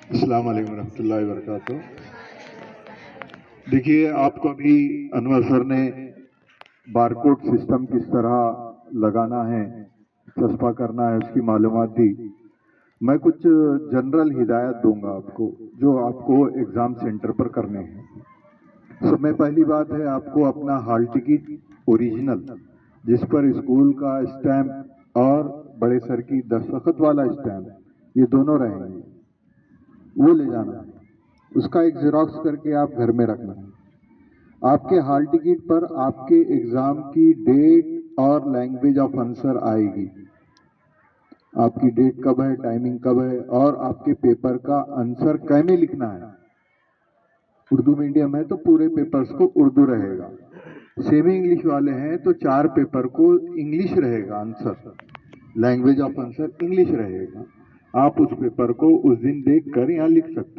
अस्सलाम वालेकुम रहमतुल्लाहि वबरकातुह। देखिए, आपको अभी अनवर सर ने बारकोड सिस्टम किस तरह लगाना है, चस्पा करना है, उसकी मालूमात दी। मैं कुछ जनरल हिदायत दूंगा आपको, जो आपको एग्ज़ाम सेंटर पर करने हैं। सब में पहली बात है, आपको अपना हॉल टिकट ओरिजिनल, जिस पर स्कूल का स्टैम्प और बड़े सर की दस्तखत वाला स्टैम्प, ये दोनों रहेंगे, वो ले जाना है। उसका एक जेरोक्स करके आप घर में रखना है। आपके हॉल टिकट पर आपके एग्जाम की डेट और लैंग्वेज ऑफ आंसर आएगी। आपकी डेट कब है, टाइमिंग कब है, और आपके पेपर का आंसर कै में लिखना है। उर्दू मीडियम है तो पूरे पेपर्स को उर्दू रहेगा। सेमी इंग्लिश वाले हैं तो 4 पेपर को इंग्लिश रहेगा, answer, language of answer English रहेगा। आप उस पेपर को उस दिन देख कर यहाँ लिख सकते हैं।